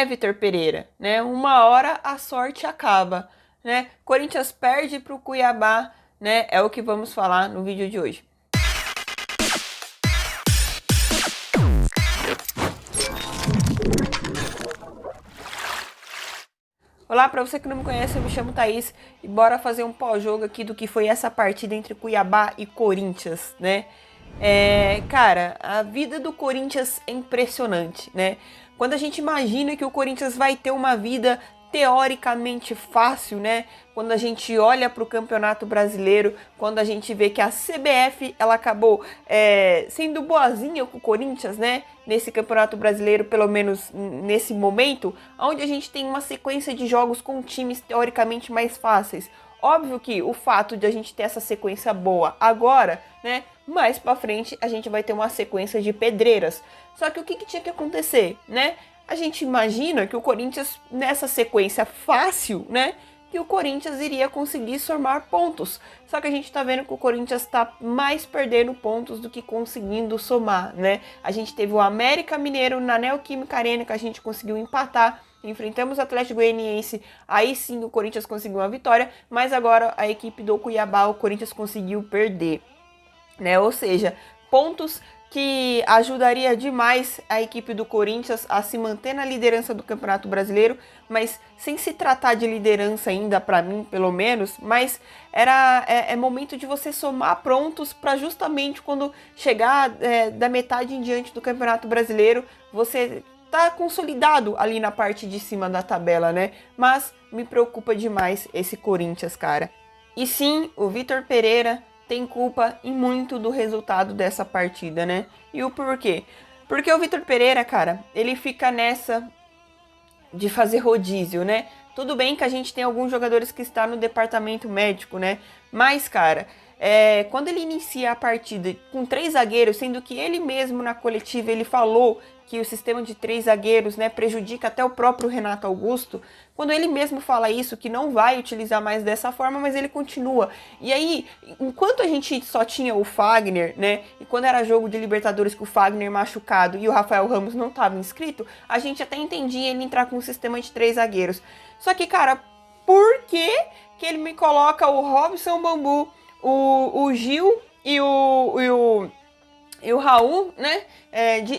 Vitor Pereira, né? Uma hora a sorte acaba, né? Corinthians perde para o Cuiabá, né? É o que vamos falar no vídeo de hoje. Olá, para você que não me conhece, eu me chamo Thaís e bora fazer um pós-jogo aqui do que foi essa partida entre Cuiabá e Corinthians, né? Cara, a vida do Corinthians é impressionante, né? Quando a gente imagina que o Corinthians vai ter uma vida teoricamente fácil, né? Quando a gente olha para o Campeonato Brasileiro, quando a gente vê que a CBF ela acabou sendo boazinha com o Corinthians, né? Nesse Campeonato Brasileiro, pelo menos nesse momento, onde a gente tem uma sequência de jogos com times teoricamente mais fáceis. Óbvio que o fato de a gente ter essa sequência boa agora, né? Mais pra frente a gente vai ter uma sequência de pedreiras. Só que o que tinha que acontecer, né? A gente imagina que o Corinthians, nessa sequência fácil, né? Que o Corinthians iria conseguir somar pontos. Só que a gente tá vendo que o Corinthians tá mais perdendo pontos do que conseguindo somar, né? A gente teve o América Mineiro na Neoquímica Arena, que a gente conseguiu empatar. Enfrentamos o Atlético Goianiense, aí sim o Corinthians conseguiu uma vitória, mas agora a equipe do Cuiabá, o Corinthians conseguiu perder, né? Ou seja, pontos que ajudaria demais a equipe do Corinthians a se manter na liderança do Campeonato Brasileiro, mas sem se tratar de liderança ainda, para mim, pelo menos, mas é momento de você somar pontos para justamente quando chegar da metade em diante do Campeonato Brasileiro, você tá consolidado ali na parte de cima da tabela, né? Mas me preocupa demais esse Corinthians, cara. E sim, o Vitor Pereira tem culpa em muito do resultado dessa partida, né? E o porquê? Porque o Vitor Pereira, cara, ele fica nessa de fazer rodízio, né? Tudo bem que a gente tem alguns jogadores que estão no departamento médico, né? Mas, cara, quando ele inicia a partida com 3 zagueiros, sendo que ele mesmo na coletiva ele falou que o sistema de 3 zagueiros, né, prejudica até o próprio Renato Augusto, quando ele mesmo fala isso, que não vai utilizar mais dessa forma, mas ele continua. E aí, enquanto a gente só tinha o Fagner, né, e quando era jogo de Libertadores com o Fagner machucado e o Rafael Ramos não estava inscrito, a gente até entendia ele entrar com um sistema de 3 zagueiros. Só que, cara, por que ele me coloca o Robson Bambu, o Gil e o Raul, né,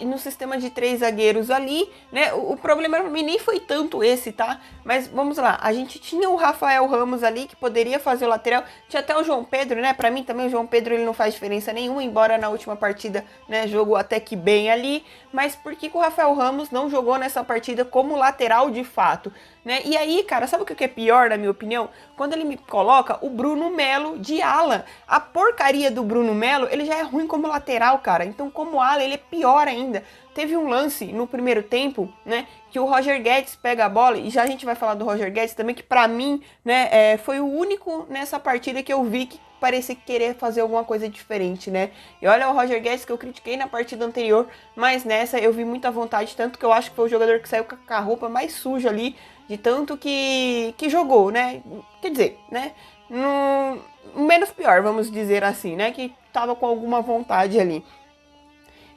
no sistema de 3 zagueiros ali, né, o problema pra mim nem foi tanto esse, tá, mas vamos lá, a gente tinha o Rafael Ramos ali, que poderia fazer o lateral, tinha até o João Pedro, né, pra mim também o João Pedro ele não faz diferença nenhuma, embora na última partida, né, jogou até que bem ali, mas por que o Rafael Ramos não jogou nessa partida como lateral de fato, né, e aí, cara, sabe o que é pior, na minha opinião? Quando ele me coloca o Bruno Melo de ala, a porcaria do Bruno Melo, ele já é ruim como lateral, cara, então como ala ele é pior ainda. Teve um lance no primeiro tempo, né, que o Roger Guedes pega a bola, e já a gente vai falar do Roger Guedes também, que pra mim, né, foi o único nessa partida que eu vi que parecia querer fazer alguma coisa diferente, né, e olha o Roger Guedes que eu critiquei na partida anterior, mas nessa eu vi muita vontade, tanto que eu acho que foi o jogador que saiu com a roupa mais suja ali, de tanto que jogou, né, quer dizer, né, no menos pior, vamos dizer assim, né, que tava com alguma vontade ali.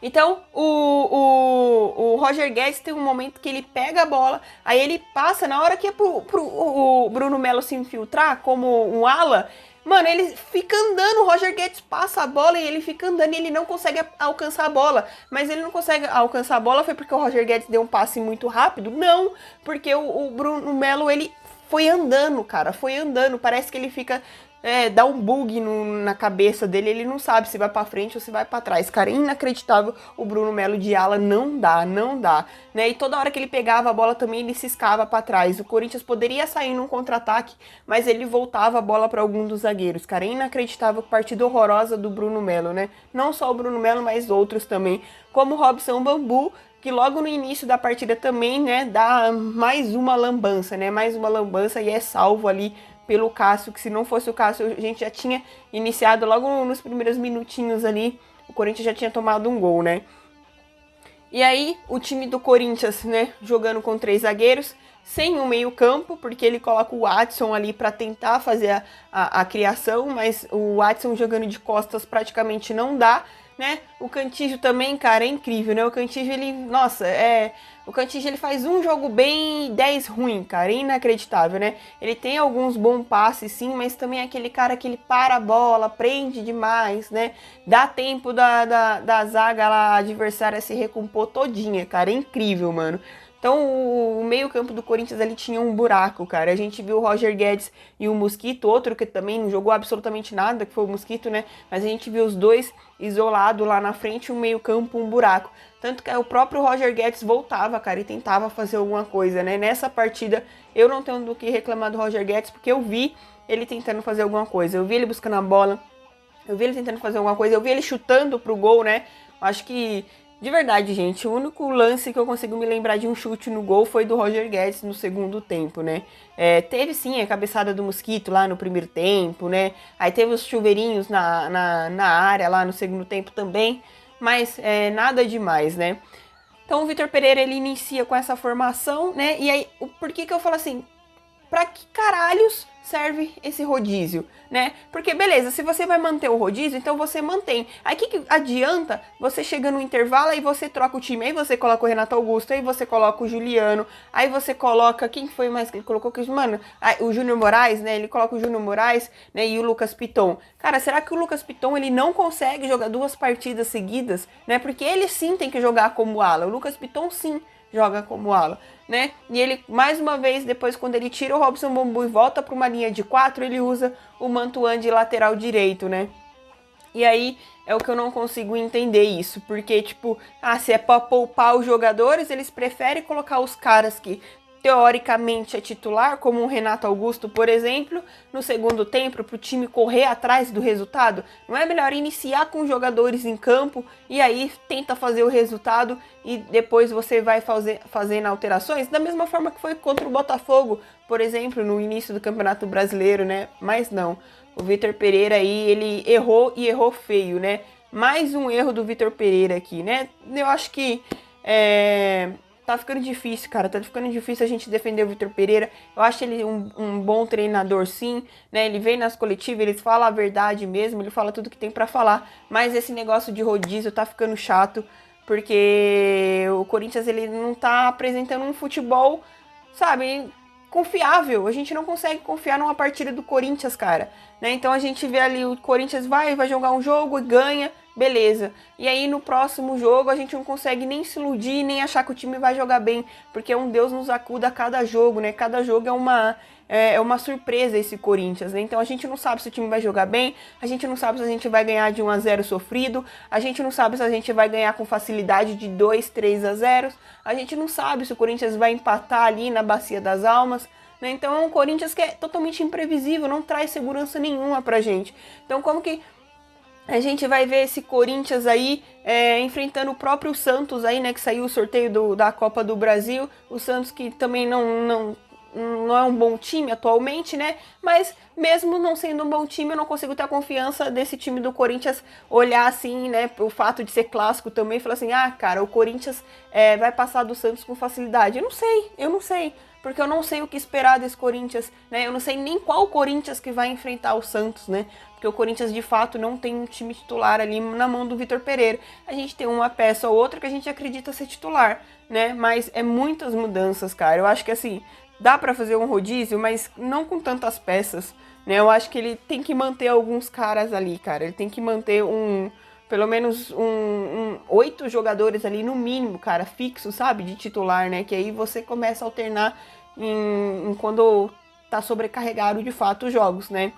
Então, o Roger Guedes tem um momento que ele pega a bola, aí ele passa, na hora que é o Bruno Melo se infiltrar como um ala, mano, ele fica andando, o Roger Guedes passa a bola e ele fica andando e ele não consegue alcançar a bola. Mas ele não consegue alcançar a bola, foi porque o Roger Guedes deu um passe muito rápido? Não, porque o Bruno Melo, ele foi andando, cara, foi andando, parece que ele fica... dá um bug na cabeça dele, ele não sabe se vai pra frente ou se vai pra trás, cara, inacreditável, o Bruno Melo de ala não dá, né, e toda hora que ele pegava a bola também ele ciscava pra trás, o Corinthians poderia sair num contra-ataque, mas ele voltava a bola pra algum dos zagueiros, cara, inacreditável, partida horrorosa do Bruno Melo, né, não só o Bruno Melo, mas outros também, como o Robson Bambu, que logo no início da partida também, né, dá mais uma lambança, e é salvo ali pelo Cássio, que se não fosse o Cássio, a gente já tinha iniciado logo nos primeiros minutinhos ali, o Corinthians já tinha tomado um gol, né? E aí, o time do Corinthians, né, jogando com 3 zagueiros, sem o meio campo, porque ele coloca o Watson ali para tentar fazer a criação, mas o Watson jogando de costas praticamente não dá, né? O Cantillo também, cara, é incrível, né? O Cantillo, ele, nossa, o Cantillo, ele faz um jogo bem e 10 ruim, cara, inacreditável, né? Ele tem alguns bons passes, sim, mas também é aquele cara que ele para a bola, prende demais, né? Dá tempo da zaga lá, adversária se recompor todinha, cara, é incrível, mano. Então, o meio-campo do Corinthians ali tinha um buraco, cara. A gente viu o Roger Guedes e o Mosquito, outro que também não jogou absolutamente nada, que foi o Mosquito, né? Mas a gente viu os dois isolados lá na frente, um meio-campo, um buraco. Tanto que o próprio Roger Guedes voltava, cara, e tentava fazer alguma coisa, né? Nessa partida, eu não tenho do que reclamar do Roger Guedes, porque eu vi ele tentando fazer alguma coisa. Eu vi ele buscando a bola, eu vi ele tentando fazer alguma coisa, eu vi ele chutando pro gol, né? Acho que, de verdade, gente, o único lance que eu consigo me lembrar de um chute no gol foi do Roger Guedes no segundo tempo, né? Teve sim a cabeçada do Mosquito lá no primeiro tempo, né? Aí teve os chuveirinhos na área lá no segundo tempo também, mas nada demais, né? Então o Vitor Pereira, ele inicia com essa formação, né? E aí, por que eu falo assim? Pra que caralhos serve esse rodízio, né? Porque beleza, se você vai manter o rodízio, então você mantém. Aí que adianta você chega no intervalo e você troca o time, aí você coloca o Renato Augusto, aí você coloca o Juliano, aí você coloca, quem foi mais que ele colocou? Mano, o Júnior Moraes, né? Ele coloca o Júnior Moraes, né? E o Lucas Piton. Cara, será que o Lucas Piton, ele não consegue jogar 2 partidas seguidas, né? Porque ele sim tem que jogar como ala. O Lucas Piton sim joga como ala, né? E ele, mais uma vez, depois quando ele tira o Robson Bambu e volta para uma linha de 4, ele usa o Mantuan de lateral direito, né? E aí é o que eu não consigo entender isso, porque, tipo, se é pra poupar os jogadores, eles preferem colocar os caras que teoricamente é titular, como o Renato Augusto, por exemplo, no segundo tempo, para o time correr atrás do resultado. Não é melhor iniciar com jogadores em campo e aí tenta fazer o resultado e depois você vai fazendo alterações? Da mesma forma que foi contra o Botafogo, por exemplo, no início do Campeonato Brasileiro, né? Mas não. O Vitor Pereira aí, ele errou e errou feio, né? Mais um erro do Vitor Pereira aqui, né? Eu acho que tá ficando difícil, cara. Tá ficando difícil a gente defender o Vitor Pereira. Eu acho ele um bom treinador, sim, né? Ele vem nas coletivas, ele fala a verdade mesmo, ele fala tudo que tem pra falar. Mas esse negócio de rodízio tá ficando chato, porque o Corinthians, ele não tá apresentando um futebol, sabe, confiável. A gente não consegue confiar numa partida do Corinthians, cara, né? Então a gente vê ali o Corinthians vai jogar um jogo e ganha, beleza. E aí no próximo jogo a gente não consegue nem se iludir, nem achar que o time vai jogar bem, porque um Deus nos acuda a cada jogo, né? Cada jogo é uma surpresa esse Corinthians, né? Então a gente não sabe se o time vai jogar bem, a gente não sabe se a gente vai ganhar de 1-0 sofrido, a gente não sabe se a gente vai ganhar com facilidade de 2-3-0, a gente não sabe se o Corinthians vai empatar ali na Bacia das Almas, né? Então é um Corinthians que é totalmente imprevisível, não traz segurança nenhuma pra gente. Então como que a gente vai ver esse Corinthians aí enfrentando o próprio Santos aí, né? Que saiu o sorteio da Copa do Brasil, o Santos que também não é um bom time atualmente, né? Mas mesmo não sendo um bom time, eu não consigo ter a confiança desse time do Corinthians olhar assim, né? O fato de ser clássico também, falar assim, cara, o Corinthians vai passar do Santos com facilidade. Eu não sei. Porque eu não sei o que esperar desse Corinthians, né? Eu não sei nem qual Corinthians que vai enfrentar o Santos, né? Porque o Corinthians, de fato, não tem um time titular ali na mão do Vitor Pereira. A gente tem uma peça ou outra que a gente acredita ser titular, né? Mas é muitas mudanças, cara. Eu acho que, assim, dá pra fazer um rodízio, mas não com tantas peças, né? Eu acho que ele tem que manter alguns caras ali, cara. Ele tem que manter pelo menos 8 jogadores ali no mínimo, cara, fixo, sabe? De titular, né? Que aí você começa a alternar quando tá sobrecarregado de fato os jogos, né?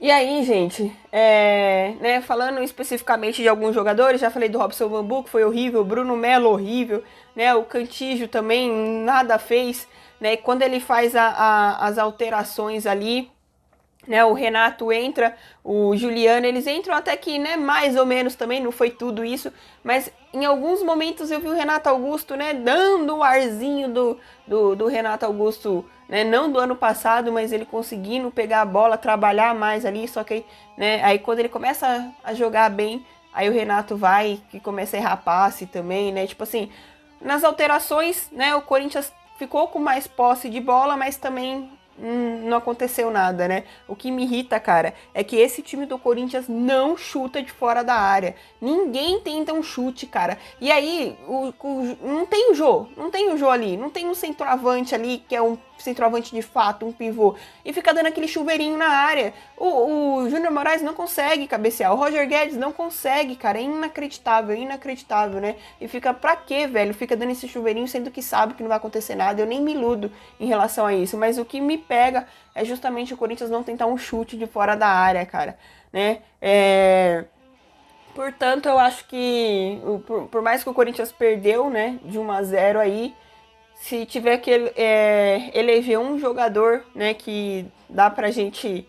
E aí, gente, né, falando especificamente de alguns jogadores, já falei do Robson Bambu, que foi horrível, Bruno Melo horrível, né? O Cantillo também nada fez, né? E quando ele faz as alterações ali, né, o Renato entra, o Juliano, eles entram até que, né, mais ou menos também, não foi tudo isso, mas em alguns momentos eu vi o Renato Augusto, né, dando o arzinho do Renato Augusto, né, não do ano passado, mas ele conseguindo pegar a bola, trabalhar mais ali, só que, né, aí quando ele começa a jogar bem, aí o Renato vai e começa a errar passe também, né, tipo assim, nas alterações, né, o Corinthians ficou com mais posse de bola, mas também não aconteceu nada, né? O que me irrita, cara, é que esse time do Corinthians não chuta de fora da área. Ninguém tenta um chute, cara. E aí, não tem o Jô, ali, não tem um centroavante ali, que é um centroavante de fato, um pivô, e fica dando aquele chuveirinho na área. O Júnior Moraes não consegue cabecear, o Roger Guedes não consegue, cara, é inacreditável, né? E fica pra quê, velho? Fica dando esse chuveirinho, sendo que sabe que não vai acontecer nada. Eu nem me iludo em relação a isso, mas o que me pega é justamente o Corinthians não tentar um chute de fora da área, cara, né? Portanto, eu acho que, por mais que o Corinthians perdeu, né, de 1-0 aí, se tiver que eleger um jogador, né, que dá pra gente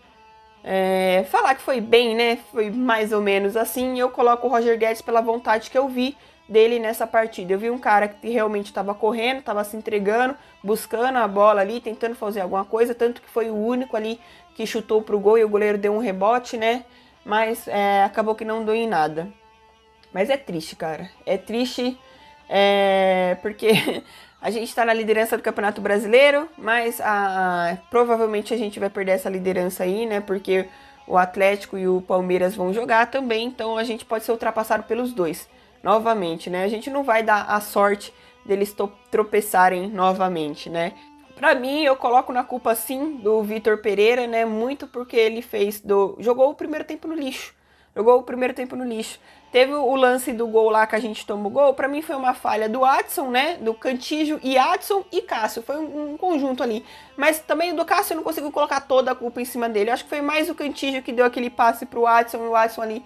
falar que foi bem, né, foi mais ou menos assim, eu coloco o Roger Guedes pela vontade que eu vi dele nessa partida. Eu vi um cara que realmente estava correndo, estava se entregando, buscando a bola ali, tentando fazer alguma coisa, tanto que foi o único ali que chutou pro gol e o goleiro deu um rebote, né, mas acabou que não deu em nada. Mas é triste, cara, é triste, porque a gente está na liderança do Campeonato Brasileiro, mas provavelmente a gente vai perder essa liderança aí, né? Porque o Atlético e o Palmeiras vão jogar também, então a gente pode ser ultrapassado pelos dois, novamente, né? A gente não vai dar a sorte deles tropeçarem novamente, né? Pra mim, eu coloco na culpa, sim, do Vitor Pereira, né? Muito porque ele jogou o primeiro tempo no lixo. Teve o lance do gol lá que a gente tomou gol. Pra mim foi uma falha do Adson, né? Do Cantígio e Adson e Cássio. Foi um conjunto ali. Mas também do Cássio eu não consigo colocar toda a culpa em cima dele. Eu acho que foi mais o Cantígio que deu aquele passe pro Adson. E o Adson ali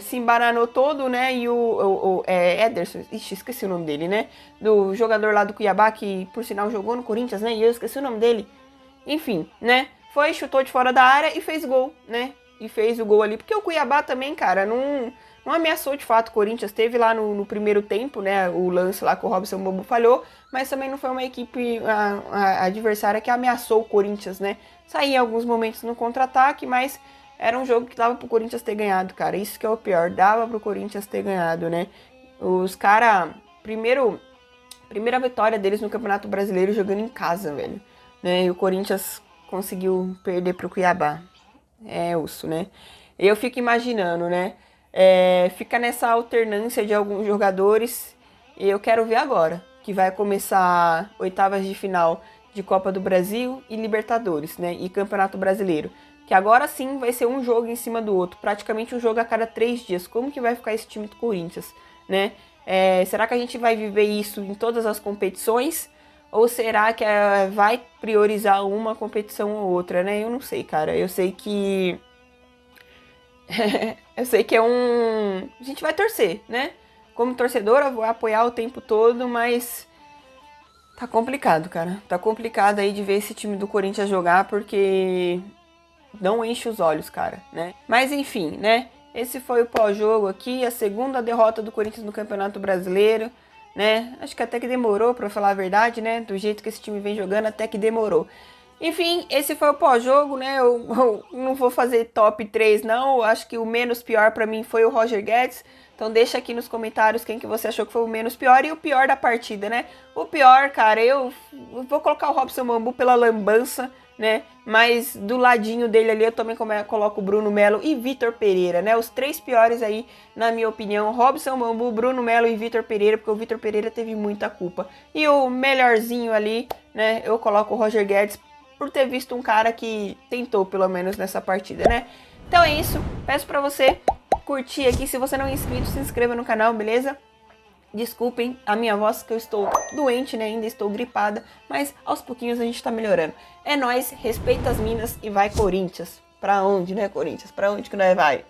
se embaranou todo, né? E o Ederson, esqueci o nome dele, né? Do jogador lá do Cuiabá, que por sinal jogou no Corinthians, né? E eu esqueci o nome dele. Enfim, né? Chutou de fora da área e fez gol, né? E fez o gol ali, porque o Cuiabá também, cara, não ameaçou de fato o Corinthians. Teve lá no primeiro tempo, né, o lance lá que o Robson Bambu falhou, mas também não foi uma equipe adversária que ameaçou o Corinthians, né. Saía em alguns momentos no contra-ataque, mas era um jogo que dava pro Corinthians ter ganhado, cara. Isso que é o pior, dava pro Corinthians ter ganhado, né. Os caras, primeira vitória deles no Campeonato Brasileiro jogando em casa, velho, né, e o Corinthians conseguiu perder pro Cuiabá. Osso, né? Eu fico imaginando, né? Fica nessa alternância de alguns jogadores. E eu quero ver agora, que vai começar oitavas de final de Copa do Brasil e Libertadores, né? E Campeonato Brasileiro. Que agora sim vai ser um jogo em cima do outro. Praticamente um jogo a cada 3 dias. Como que vai ficar esse time do Corinthians, né? Será que a gente vai viver isso em todas as competições? Ou será que vai priorizar uma competição ou outra, né? Eu não sei, cara. Eu sei que... eu sei que a gente vai torcer, né? Como torcedora, vou apoiar o tempo todo, mas... tá complicado, cara. Tá complicado aí de ver esse time do Corinthians jogar, porque... não enche os olhos, cara, né? Mas enfim, né? Esse foi o pós-jogo aqui, a segunda derrota do Corinthians no Campeonato Brasileiro, né? Acho que até que demorou, pra falar a verdade, né? Do jeito que esse time vem jogando, até que demorou. Enfim, esse foi o pós-jogo, né? Eu não vou fazer top 3, não. Eu acho que o menos pior pra mim foi o Roger Guedes. Então deixa aqui nos comentários quem que você achou que foi o menos pior e o pior da partida, né? O pior, cara, eu vou colocar o Robson Bambu pela lambança, né? Mas do ladinho dele ali eu também coloco o Bruno Melo e Vitor Pereira, né? Os 3 piores aí, na minha opinião, Robson Bambu, Bruno Melo e Vitor Pereira, porque o Vitor Pereira teve muita culpa. E o melhorzinho ali, né? Eu coloco o Roger Guedes por ter visto um cara que tentou, pelo menos, nessa partida, né? Então é isso, peço pra você curtir aqui, se você não é inscrito, se inscreva no canal, beleza? Desculpem a minha voz, que eu estou doente, né? Ainda estou gripada, mas aos pouquinhos a gente tá melhorando. É nóis, respeita as minas e vai Corinthians. Pra onde, né, Corinthians? Pra onde que nós vai?